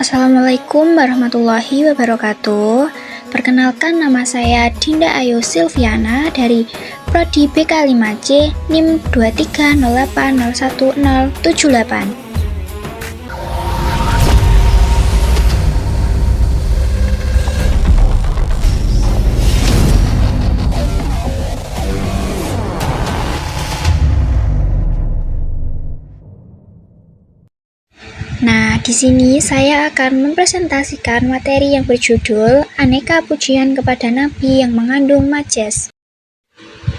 Assalamualaikum warahmatullahi wabarakatuh. Perkenalkan, nama saya Dinda Ayu Silviana dari Prodi BK5C NIM 230801078. Nah, di sini saya akan mempresentasikan materi yang berjudul Aneka Pujian kepada Nabi yang mengandung majas.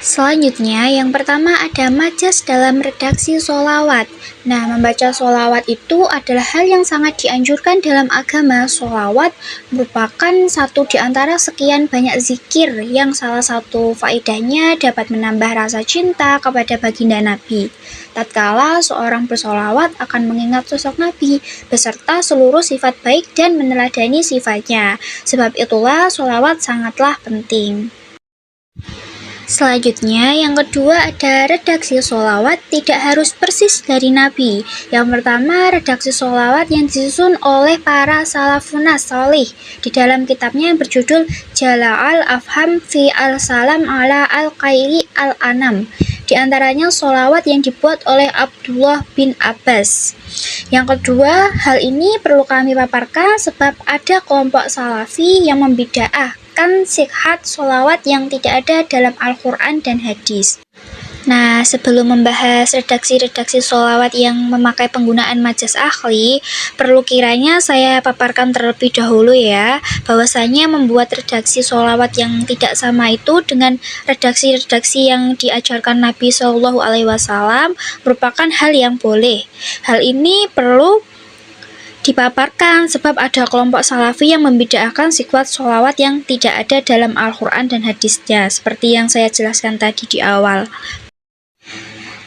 Selanjutnya, yang pertama ada majas dalam redaksi sholawat. Nah, membaca sholawat itu adalah hal yang sangat dianjurkan dalam agama. Sholawat merupakan satu di antara sekian banyak zikir yang salah satu faedahnya dapat menambah rasa cinta kepada baginda Nabi. Tatkala seorang bersolawat akan mengingat sosok Nabi beserta seluruh sifat baik dan meneladani sifatnya. Sebab itulah sholawat sangatlah penting. Selanjutnya, yang kedua ada redaksi sholawat tidak harus persis dari Nabi. Yang pertama, redaksi sholawat yang disusun oleh para salafunas sholih di dalam kitabnya yang berjudul Jala'al Afham fi al-Salam ala al-Qairi al-Anam. Di antaranya sholawat yang dibuat oleh Abdullah bin Abbas. Yang kedua, hal ini perlu kami paparkan sebab ada kelompok salafi yang membid'ahkan sihhat sholawat yang tidak ada dalam Al-Quran dan hadis. Nah, sebelum membahas redaksi-redaksi sholawat yang memakai penggunaan majas akhli, perlu kiranya saya paparkan terlebih dahulu ya, bahwasanya membuat redaksi sholawat yang tidak sama itu dengan redaksi-redaksi yang diajarkan Nabi SAW merupakan hal yang boleh. Hal ini perlu dipaparkan sebab ada kelompok salafi yang membid'ahkan sifat sholawat yang tidak ada dalam Al-Quran dan hadisnya, seperti yang saya jelaskan tadi di awal.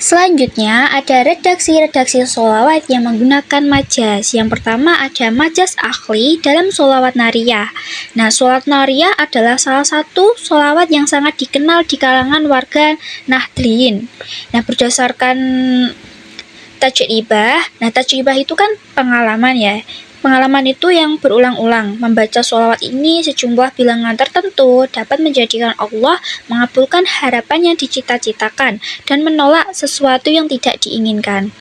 Selanjutnya ada redaksi-redaksi sholawat yang menggunakan majas. Yang pertama ada majas akhli dalam sholawat nariyah. Nah, sholawat nariyah adalah salah satu sholawat yang sangat dikenal di kalangan warga Nahdliyin. Nah, berdasarkan tajribah. Nah, tajribah itu kan pengalaman ya. Pengalaman itu yang berulang-ulang. Membaca sholawat ini sejumlah bilangan tertentu dapat menjadikan Allah mengabulkan harapan yang dicita-citakan dan menolak sesuatu yang tidak diinginkan.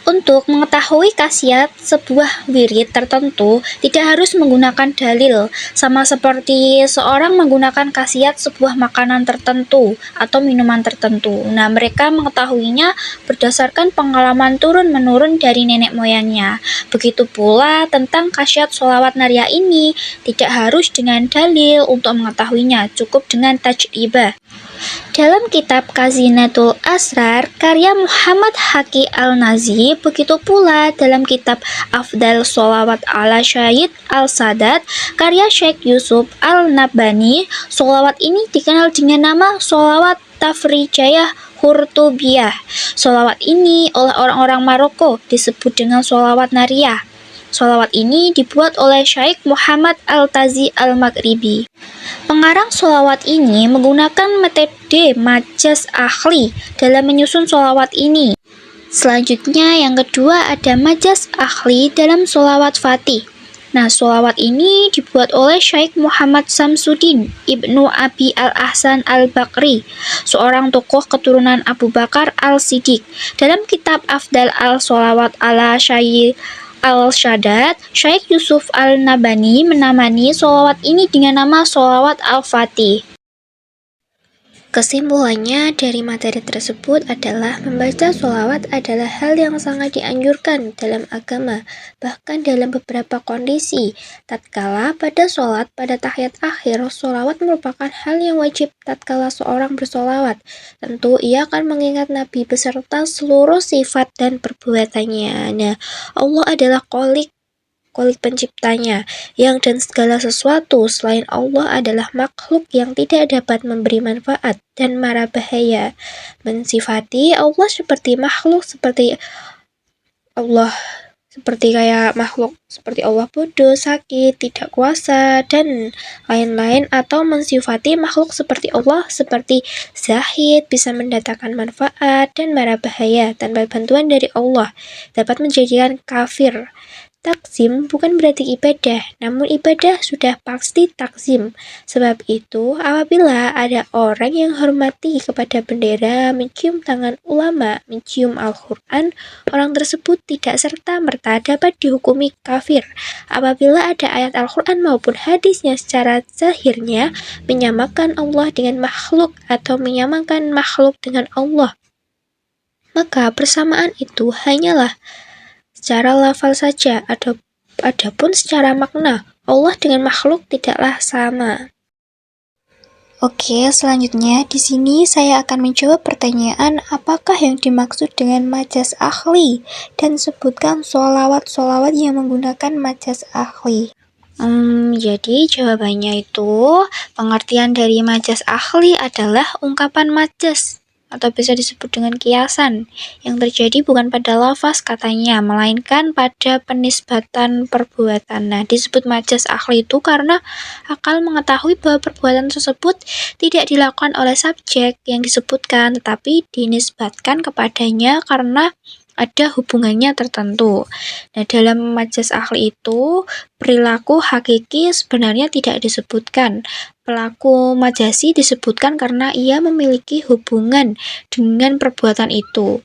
Untuk mengetahui khasiat sebuah wirid tertentu, tidak harus menggunakan dalil, sama seperti seorang menggunakan khasiat sebuah makanan tertentu atau minuman tertentu. Nah, mereka mengetahuinya berdasarkan pengalaman turun-menurun dari nenek moyangnya. Begitu pula tentang khasiat sholawat nariyah ini, tidak harus dengan dalil untuk mengetahuinya, cukup dengan tajribah. Dalam kitab Khazinatul Asrar karya Muhammad Haqi Al-Nazi, begitu pula dalam kitab Afdal Sholawat ala Syahid Al-Sadat karya Syekh Yusuf Al-Nabhani, sholawat ini dikenal dengan nama sholawat Tafrijayah Hurtubiyah. Sholawat ini oleh orang-orang Maroko disebut dengan sholawat nariyah. Sholawat ini dibuat oleh Syekh Muhammad Al-Tazi Al-Maghribi. Pengarang sholawat ini menggunakan metode majas akhli dalam menyusun sholawat ini. Selanjutnya yang kedua ada majas akhli dalam sholawat fatih. Nah, sholawat ini dibuat oleh Syekh Muhammad Samsuddin Ibnu Abi Al-Ahsan Al-Bakri, seorang tokoh keturunan Abu Bakar Al-Siddiq. Dalam kitab Afdal Al-Sholawat ala Syahid Al-Sadat, Syekh Yusuf Al-Nabhani menamani sholawat ini dengan nama sholawat Al-Fatih. Kesimpulannya dari materi tersebut adalah membaca sholawat adalah hal yang sangat dianjurkan dalam agama, bahkan dalam beberapa kondisi. Tatkala pada sholat pada tahiyat akhir, sholawat merupakan hal yang wajib tatkala seorang bersolawat. Tentu ia akan mengingat Nabi beserta seluruh sifat dan perbuatannya. Nah, Allah adalah Khalik penciptanya, yang dan segala sesuatu selain Allah adalah makhluk yang tidak dapat memberi manfaat dan mara bahaya. Mensifati Allah seperti makhluk seperti Allah, seperti kayak makhluk seperti Allah bodoh, sakit, tidak kuasa, dan lain-lain, atau mensifati makhluk seperti Allah seperti zahid, bisa mendatangkan manfaat dan mara bahaya tanpa bantuan dari Allah, dapat menjadikan kafir. Takzim bukan berarti ibadah, namun ibadah sudah pasti takzim. Sebab itu, apabila ada orang yang hormati kepada bendera, mencium tangan ulama, mencium Al-Quran, orang tersebut tidak serta-merta dapat dihukumi kafir. Apabila ada ayat Al-Quran maupun hadisnya secara zahirnya menyamakan Allah dengan makhluk atau menyamakan makhluk dengan Allah, maka persamaan itu hanyalah secara lafal saja, adapun secara makna, Allah dengan makhluk tidaklah sama. Oke, selanjutnya di sini saya akan menjawab pertanyaan apakah yang dimaksud dengan majas akhli dan sebutkan sholawat-sholawat yang menggunakan majas akhli. Jadi jawabannya itu pengertian dari majas akhli adalah ungkapan majas atau bisa disebut dengan kiasan yang terjadi bukan pada lafaz katanya, melainkan pada penisbatan perbuatan. Nah, disebut majas akhli itu karena akal mengetahui bahwa perbuatan tersebut tidak dilakukan oleh subjek yang disebutkan, tetapi dinisbatkan kepadanya karena ada hubungannya tertentu. Nah, dalam majas akhli itu, perilaku hakiki sebenarnya tidak disebutkan. Pelaku majasi disebutkan karena ia memiliki hubungan dengan perbuatan itu.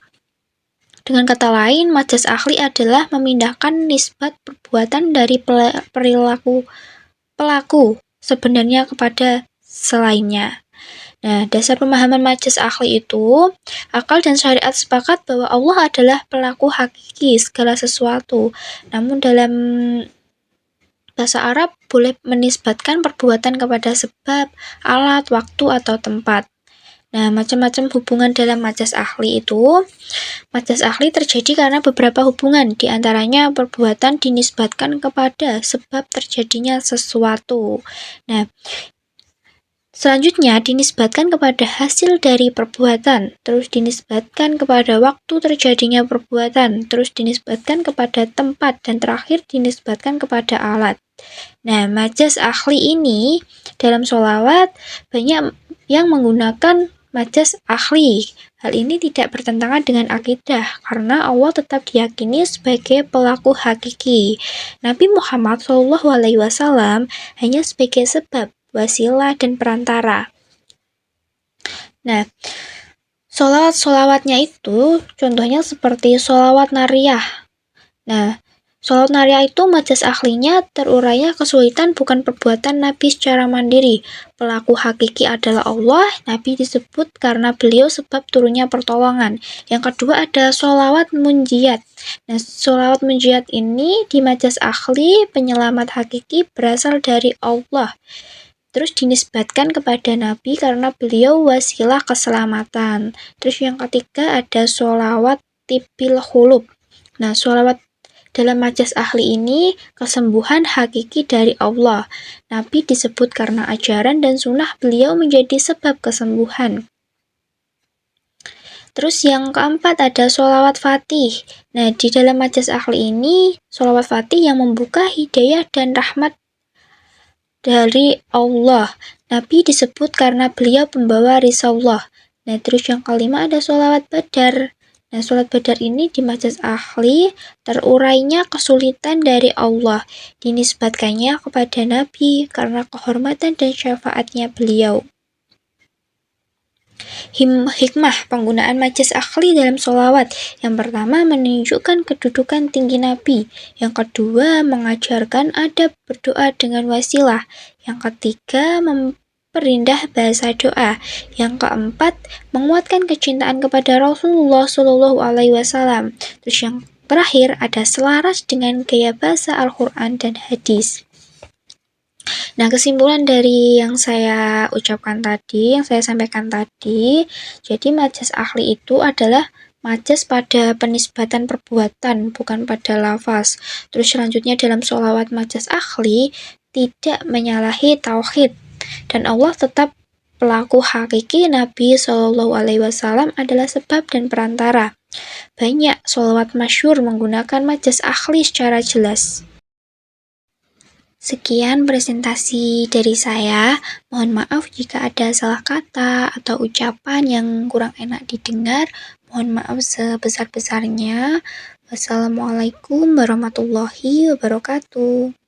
Dengan kata lain, majas akhli adalah memindahkan nisbat perbuatan dari perilaku pelaku sebenarnya kepada selainnya. Nah, dasar pemahaman majas akhli itu, akal dan syariat sepakat bahwa Allah adalah pelaku hakiki segala sesuatu. Namun dalam bahasa Arab boleh menisbatkan perbuatan kepada sebab, alat, waktu, atau tempat. Nah, macam-macam hubungan dalam majas akhli itu. Majas akhli terjadi karena beberapa hubungan, di antaranya perbuatan dinisbatkan kepada sebab terjadinya sesuatu. Nah, selanjutnya dinisbatkan kepada hasil dari perbuatan, terus dinisbatkan kepada waktu terjadinya perbuatan, terus dinisbatkan kepada tempat, dan terakhir dinisbatkan kepada alat. Nah, majas akhli ini dalam sholawat banyak yang menggunakan majas akhli. Hal ini tidak bertentangan dengan akidah, karena Allah tetap diyakini sebagai pelaku hakiki. Nabi Muhammad SAW hanya sebagai sebab, wasilah, dan perantara. Nah, sholawat-sholawatnya itu contohnya seperti sholawat nariyah. Nah, sholawat nariyah itu majas akhlinya terurainya kesulitan bukan perbuatan Nabi secara mandiri. Pelaku hakiki adalah Allah, Nabi disebut karena beliau sebab turunnya pertolongan. Yang kedua ada sholawat munjiat. Nah, sholawat munjiat ini di majas akhli, penyelamat hakiki berasal dari Allah. Terus dinisbatkan kepada Nabi karena beliau wasilah keselamatan. Terus yang ketiga ada sholawat tibil khulub. Nah, sholawat dalam majas akhli ini kesembuhan hakiki dari Allah. Nabi disebut karena ajaran dan sunnah beliau menjadi sebab kesembuhan. Terus yang keempat ada sholawat fatih. Nah, di dalam majas akhli ini, sholawat fatih yang membuka hidayah dan rahmat dari Allah. Nabi disebut karena beliau pembawa risalah. Nah, terus yang kelima ada sholawat badar. Nah, sholat badar ini di majas akhli terurainya kesulitan dari Allah, dinisbatkannya kepada Nabi karena kehormatan dan syafaatnya beliau. Hikmah penggunaan majas akhli dalam sholawat. Yang pertama, menunjukkan kedudukan tinggi Nabi. Yang kedua, mengajarkan adab berdoa dengan wasilah. Yang ketiga, memperindah bahasa doa. Yang keempat, menguatkan kecintaan kepada Rasulullah SAW. Terus yang terakhir ada selaras dengan gaya bahasa Al-Quran dan hadis. Nah, kesimpulan dari yang saya ucapkan tadi, yang saya sampaikan tadi, jadi majas akhli itu adalah majas pada penisbatan perbuatan, bukan pada lafaz. Terus selanjutnya dalam sholawat majas akhli tidak menyalahi tauhid, dan Allah tetap pelaku hakiki. Nabi SAW adalah sebab dan perantara. Banyak sholawat masyhur menggunakan majas akhli secara jelas. Sekian presentasi dari saya. Mohon maaf jika ada salah kata atau ucapan yang kurang enak didengar. Mohon maaf sebesar-besarnya. Wassalamualaikum warahmatullahi wabarakatuh.